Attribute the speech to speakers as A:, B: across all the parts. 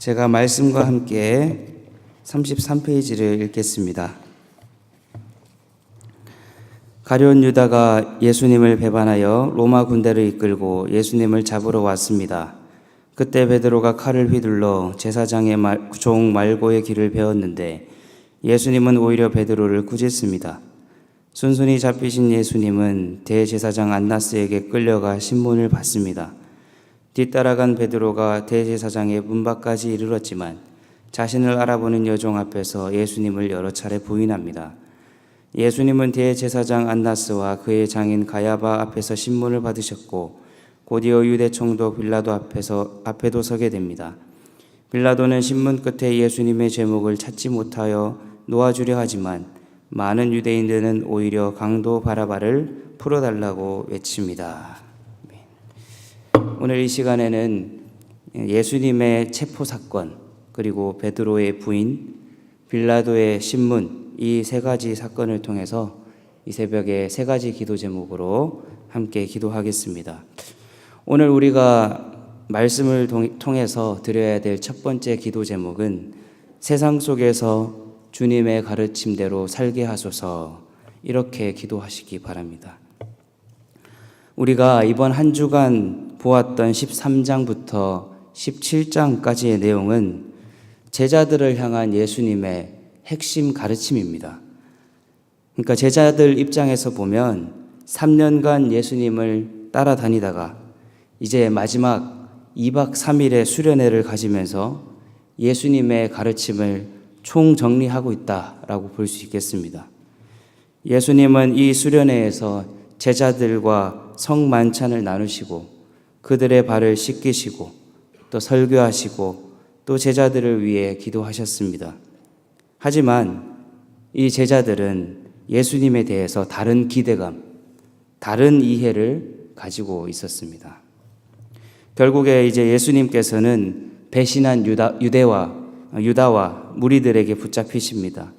A: 제가 말씀과 함께 33페이지를 읽겠습니다. 가룟 유다가 예수님을 배반하여 로마 군대를 이끌고 예수님을 잡으러 왔습니다. 그때 베드로가 칼을 휘둘러 제사장의 종 말고의 길을 베었는데 예수님은 오히려 베드로를 꾸짖습니다. 순순히 잡히신 예수님은 대제사장 안나스에게 끌려가 신문을 받습니다. 뒤따라간 베드로가 대제사장의 문 밖까지 이르렀지만 자신을 알아보는 여종 앞에서 예수님을 여러 차례 부인합니다. 예수님은 대제사장 안나스와 그의 장인 가야바 앞에서 신문을 받으셨고 곧이어 유대 총독 빌라도 앞에도 서게 됩니다. 빌라도는 신문 끝에 예수님의 제목을 찾지 못하여 놓아주려 하지만 많은 유대인들은 오히려 강도 바라바를 풀어달라고 외칩니다. 오늘 이 시간에는 예수님의 체포 사건, 그리고 베드로의 부인, 빌라도의 신문, 이 세 가지 사건을 통해서 이 새벽에 세 가지 기도 제목으로 함께 기도하겠습니다. 오늘 우리가 말씀을 통해서 드려야 될 첫 번째 기도 제목은 세상 속에서 주님의 가르침대로 살게 하소서, 이렇게 기도하시기 바랍니다. 우리가 이번 한 주간 보았던 13장부터 17장까지의 내용은 제자들을 향한 예수님의 핵심 가르침입니다. 그러니까 제자들 입장에서 보면 3년간 예수님을 따라다니다가 이제 마지막 2박 3일의 수련회를 가지면서 예수님의 가르침을 총정리하고 있다라고 볼 수 있겠습니다. 예수님은 이 수련회에서 제자들과 성만찬을 나누시고 그들의 발을 씻기시고 또 설교하시고 또 제자들을 위해 기도하셨습니다. 하지만 이 제자들은 예수님에 대해서 다른 기대감, 다른 이해를 가지고 있었습니다. 결국에 이제 예수님께서는 배신한 유다와 무리들에게 붙잡히십니다.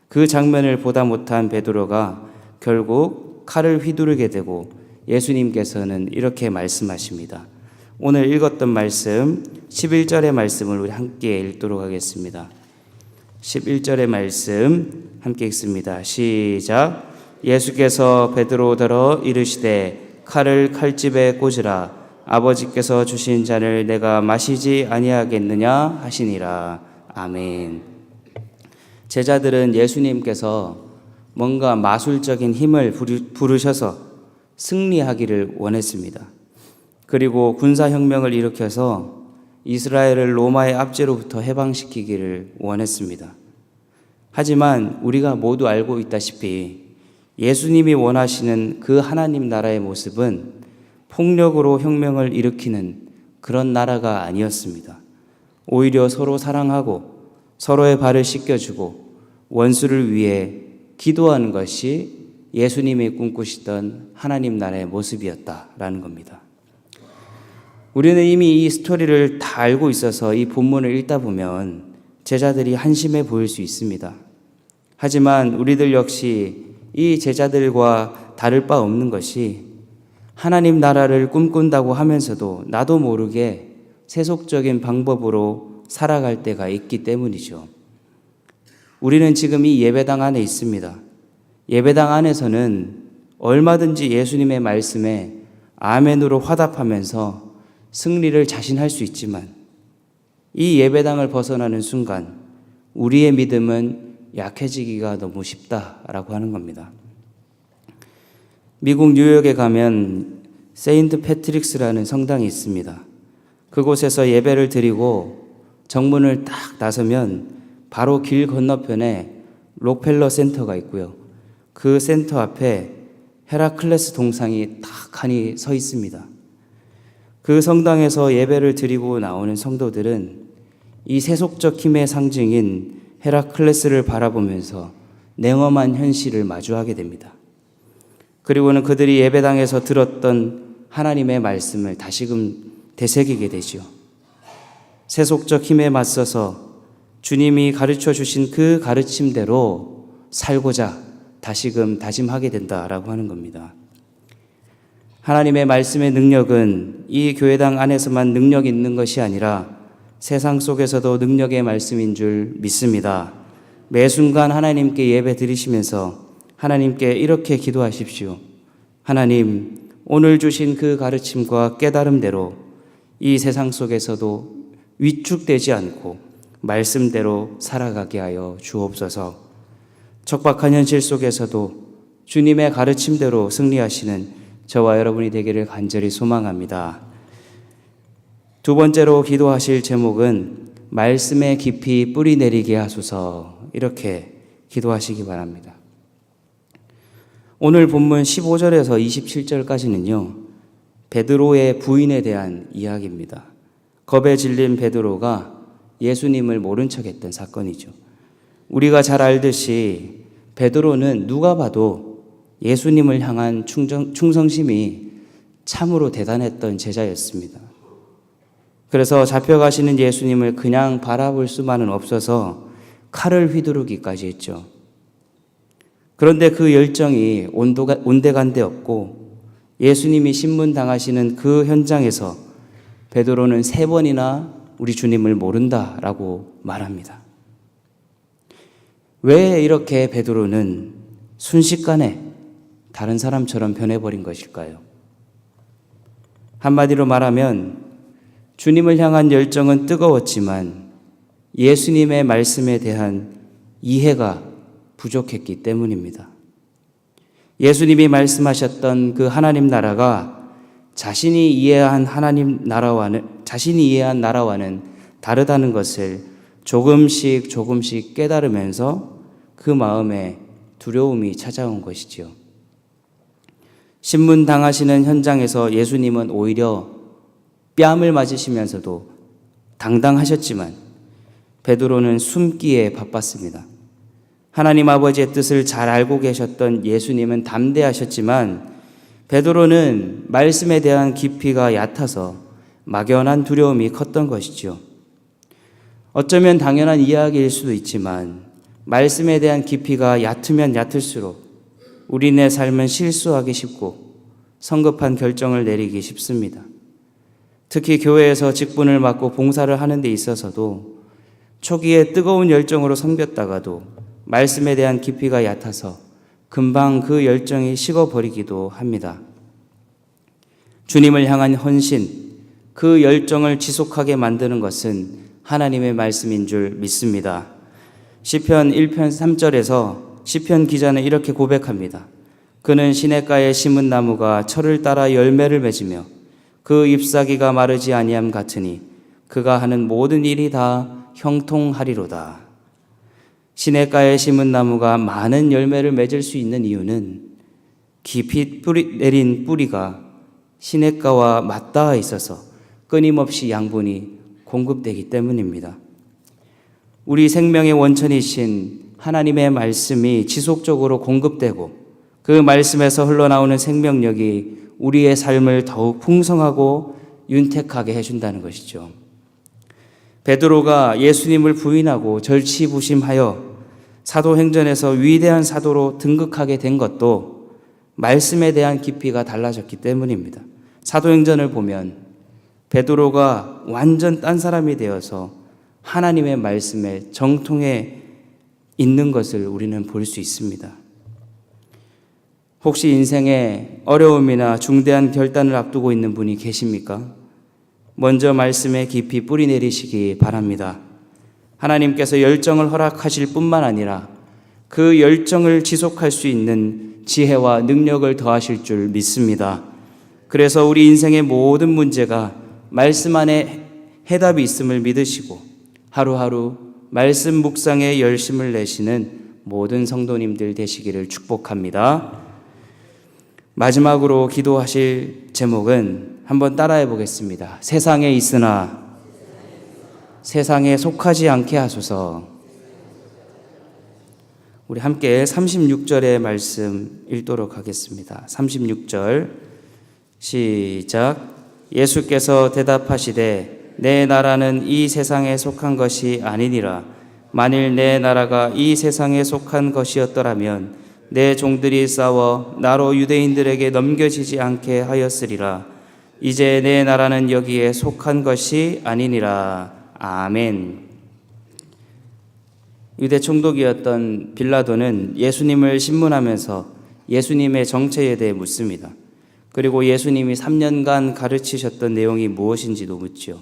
A: 그 장면을 보다 못한 베드로가 결국 칼을 휘두르게 되고 예수님께서는 이렇게 말씀하십니다. 오늘 읽었던 말씀 11절의 말씀을 우리 함께 읽도록 하겠습니다. 11절의 말씀 함께 읽습니다. 시작. 예수께서 베드로더러 이르시되 칼을 칼집에 꽂으라. 아버지께서 주신 잔을 내가 마시지 아니하겠느냐 하시니라. 아멘. 제자들은 예수님께서 뭔가 마술적인 힘을 부르셔서 승리하기를 원했습니다. 그리고 군사혁명을 일으켜서 이스라엘을 로마의 압제로부터 해방시키기를 원했습니다. 하지만 우리가 모두 알고 있다시피 예수님이 원하시는 그 하나님 나라의 모습은 폭력으로 혁명을 일으키는 그런 나라가 아니었습니다. 오히려 서로 사랑하고 서로의 발을 씻겨주고 원수를 위해 기도하는 것이 예수님이 꿈꾸시던 하나님 나라의 모습이었다라는 겁니다. 우리는 이미 이 스토리를 다 알고 있어서 이 본문을 읽다 보면 제자들이 한심해 보일 수 있습니다. 하지만 우리들 역시 이 제자들과 다를 바 없는 것이 하나님 나라를 꿈꾼다고 하면서도 나도 모르게 세속적인 방법으로 살아갈 때가 있기 때문이죠. 우리는 지금 이 예배당 안에 있습니다. 예배당 안에서는 얼마든지 예수님의 말씀에 아멘으로 화답하면서 승리를 자신할 수 있지만 이 예배당을 벗어나는 순간 우리의 믿음은 약해지기가 너무 쉽다라고 하는 겁니다. 미국 뉴욕에 가면 세인트 패트릭스라는 성당이 있습니다. 그곳에서 예배를 드리고 정문을 딱 나서면 바로 길 건너편에 록펠러 센터가 있고요. 그 센터 앞에 헤라클레스 동상이 딱 하니 서 있습니다. 그 성당에서 예배를 드리고 나오는 성도들은 이 세속적 힘의 상징인 헤라클레스를 바라보면서 냉엄한 현실을 마주하게 됩니다. 그리고는 그들이 예배당에서 들었던 하나님의 말씀을 다시금 되새기게 되죠. 세속적 힘에 맞서서 주님이 가르쳐 주신 그 가르침대로 살고자 다시금 다짐하게 된다라고 하는 겁니다. 하나님의 말씀의 능력은 이 교회당 안에서만 능력 있는 것이 아니라 세상 속에서도 능력의 말씀인 줄 믿습니다. 매 순간 하나님께 예배 드리시면서 하나님께 이렇게 기도하십시오. 하나님, 오늘 주신 그 가르침과 깨달음대로 이 세상 속에서도 위축되지 않고 말씀대로 살아가게 하여 주옵소서. 척박한 현실 속에서도 주님의 가르침대로 승리하시는 저와 여러분이 되기를 간절히 소망합니다. 두 번째로 기도하실 제목은 말씀에 깊이 뿌리 내리게 하소서, 이렇게 기도하시기 바랍니다. 오늘 본문 15절에서 27절까지는요, 베드로의 부인에 대한 이야기입니다. 겁에 질린 베드로가 예수님을 모른 척했던 사건이죠. 우리가 잘 알듯이 베드로는 누가 봐도 예수님을 향한 충성심이 참으로 대단했던 제자였습니다. 그래서 잡혀가시는 예수님을 그냥 바라볼 수만은 없어서 칼을 휘두르기까지 했죠. 그런데 그 열정이 온데간데 없고 예수님이 신문당하시는 그 현장에서 베드로는 3번이나 우리 주님을 모른다라고 말합니다. 왜 이렇게 베드로는 순식간에 다른 사람처럼 변해버린 것일까요? 한마디로 말하면 주님을 향한 열정은 뜨거웠지만 예수님의 말씀에 대한 이해가 부족했기 때문입니다. 예수님이 말씀하셨던 그 하나님 나라가 자신이 이해한 나라와는 다르다는 것을 조금씩 깨달으면서 그 마음에 두려움이 찾아온 것이지요. 신문당하시는 현장에서 예수님은 오히려 뺨을 맞으시면서도 당당하셨지만 베드로는 숨기에 바빴습니다. 하나님 아버지의 뜻을 잘 알고 계셨던 예수님은 담대하셨지만 베드로는 말씀에 대한 깊이가 얕아서 막연한 두려움이 컸던 것이죠. 어쩌면 당연한 이야기일 수도 있지만 말씀에 대한 깊이가 얕으면 얕을수록 우리네 삶은 실수하기 쉽고 성급한 결정을 내리기 쉽습니다. 특히 교회에서 직분을 맡고 봉사를 하는 데 있어서도 초기에 뜨거운 열정으로 섬겼다가도 말씀에 대한 깊이가 얕아서 금방 그 열정이 식어버리기도 합니다. 주님을 향한 헌신, 그 열정을 지속하게 만드는 것은 하나님의 말씀인 줄 믿습니다. 시편 1편 3절에서 시편 기자는 이렇게 고백합니다. 그는 시냇가에 심은 나무가 철을 따라 열매를 맺으며 그 잎사귀가 마르지 아니함 같으니 그가 하는 모든 일이 다 형통하리로다. 시냇가에 심은 나무가 많은 열매를 맺을 수 있는 이유는 깊이 내린 뿌리가 시냇가와 맞닿아 있어서 끊임없이 양분이 공급되기 때문입니다. 우리 생명의 원천이신 하나님의 말씀이 지속적으로 공급되고 그 말씀에서 흘러나오는 생명력이 우리의 삶을 더욱 풍성하고 윤택하게 해준다는 것이죠. 베드로가 예수님을 부인하고 절치부심하여 사도행전에서 위대한 사도로 등극하게 된 것도 말씀에 대한 깊이가 달라졌기 때문입니다. 사도행전을 보면 베드로가 완전 딴 사람이 되어서 하나님의 말씀에 정통해 있는 것을 우리는 볼 수 있습니다. 혹시 인생에 어려움이나 중대한 결단을 앞두고 있는 분이 계십니까? 먼저 말씀에 깊이 뿌리 내리시기 바랍니다. 하나님께서 열정을 허락하실 뿐만 아니라 그 열정을 지속할 수 있는 지혜와 능력을 더하실 줄 믿습니다. 그래서 우리 인생의 모든 문제가 말씀 안에 해답이 있음을 믿으시고 하루하루 말씀 묵상에 열심을 내시는 모든 성도님들 되시기를 축복합니다. 마지막으로 기도하실 제목은 한번 따라해 보겠습니다. 세상에 있으나 세상에 속하지 않게 하소서. 우리 함께 36절의 말씀 읽도록 하겠습니다. 36절 시작. 예수께서 대답하시되 내 나라는 이 세상에 속한 것이 아니니라. 만일 내 나라가 이 세상에 속한 것이었더라면 내 종들이 싸워 나로 유대인들에게 넘겨지지 않게 하였으리라. 이제 내 나라는 여기에 속한 것이 아니니라. 아멘. 유대 총독이었던 빌라도는 예수님을 신문하면서 예수님의 정체에 대해 묻습니다. 그리고 예수님이 3년간 가르치셨던 내용이 무엇인지도 묻지요.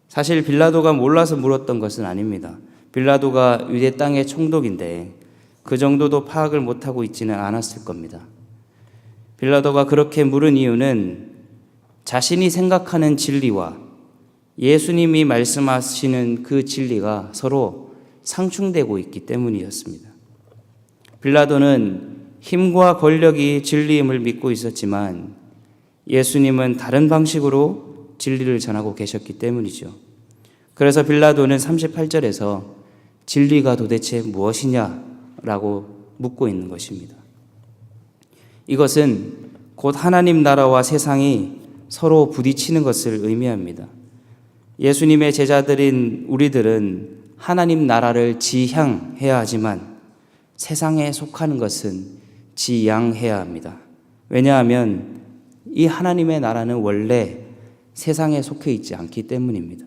A: 사실 빌라도가 몰라서 물었던 것은 아닙니다. 빌라도가 유대 땅의 총독인데 그 정도도 파악을 못하고 있지는 않았을 겁니다. 빌라도가 그렇게 물은 이유는 자신이 생각하는 진리와 예수님이 말씀하시는 그 진리가 서로 상충되고 있기 때문이었습니다. 빌라도는 힘과 권력이 진리임을 믿고 있었지만 예수님은 다른 방식으로 진리를 전하고 계셨기 때문이죠. 그래서 빌라도는 38절에서 진리가 도대체 무엇이냐라고 묻고 있는 것입니다. 이것은 곧 하나님 나라와 세상이 서로 부딪히는 것을 의미합니다. 예수님의 제자들인 우리들은 하나님 나라를 지향해야 하지만 세상에 속하는 것은 지양해야 합니다. 왜냐하면 이 하나님의 나라는 원래 세상에 속해 있지 않기 때문입니다.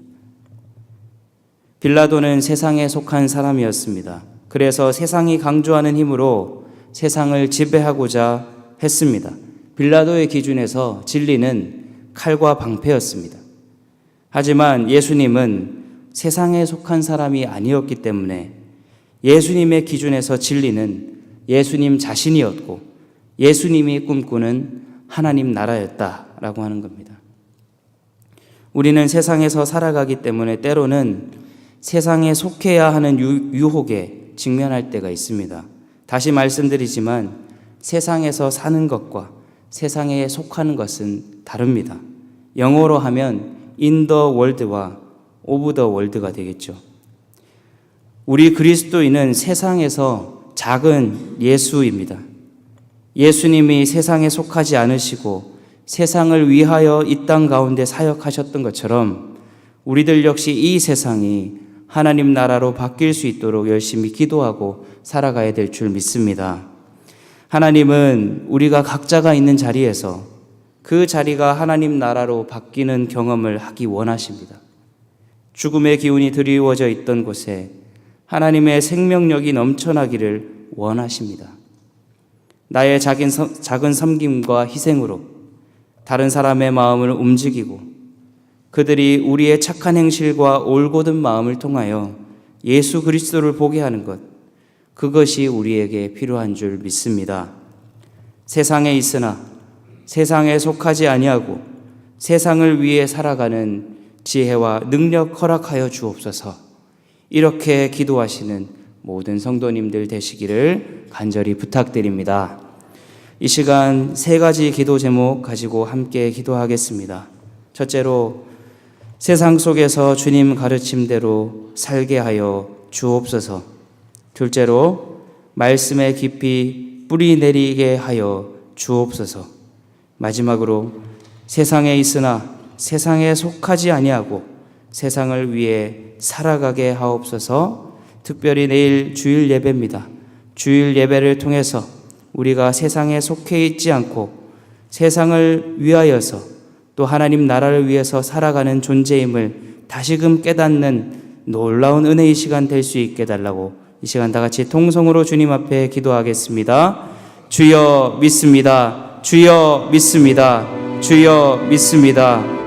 A: 빌라도는 세상에 속한 사람이었습니다. 그래서 세상이 강조하는 힘으로 세상을 지배하고자 했습니다. 빌라도의 기준에서 진리는 칼과 방패였습니다. 하지만 예수님은 세상에 속한 사람이 아니었기 때문에 예수님의 기준에서 진리는 예수님 자신이었고 예수님이 꿈꾸는 하나님 나라였다라고 하는 겁니다. 우리는 세상에서 살아가기 때문에 때로는 세상에 속해야 하는 유혹에 직면할 때가 있습니다. 다시 말씀드리지만 세상에서 사는 것과 세상에 속하는 것은 다릅니다. 영어로 하면 in the world와 of the world가 되겠죠. 우리 그리스도인은 세상에서 작은 예수입니다. 예수님이 세상에 속하지 않으시고 세상을 위하여 이 땅 가운데 사역하셨던 것처럼 우리들 역시 이 세상이 하나님 나라로 바뀔 수 있도록 열심히 기도하고 살아가야 될 줄 믿습니다. 하나님은 우리가 각자가 있는 자리에서 그 자리가 하나님 나라로 바뀌는 경험을 하기 원하십니다. 죽음의 기운이 드리워져 있던 곳에 하나님의 생명력이 넘쳐나기를 원하십니다. 나의 작은 섬김과 희생으로 다른 사람의 마음을 움직이고 그들이 우리의 착한 행실과 올곧은 마음을 통하여 예수 그리스도를 보게 하는 것, 그것이 우리에게 필요한 줄 믿습니다. 세상에 있으나 세상에 속하지 아니하고 세상을 위해 살아가는 지혜와 능력 허락하여 주옵소서. 이렇게 기도하시는 모든 성도님들 되시기를 간절히 부탁드립니다. 이 시간 3가지 기도 제목 가지고 함께 기도하겠습니다. 첫째로 세상 속에서 주님 가르침대로 살게 하여 주옵소서. 둘째로 말씀에 깊이 뿌리 내리게 하여 주옵소서. 마지막으로 세상에 있으나 세상에 속하지 아니하고 세상을 위해 살아가게 하옵소서. 특별히 내일 주일 예배입니다. 주일 예배를 통해서 우리가 세상에 속해 있지 않고 세상을 위하여서 또 하나님 나라를 위해서 살아가는 존재임을 다시금 깨닫는 놀라운 은혜의 시간 될 수 있게 달라고 이 시간 다 같이 통성으로 주님 앞에 기도하겠습니다. 주여 믿습니다. 주여 믿습니다. 주여 믿습니다.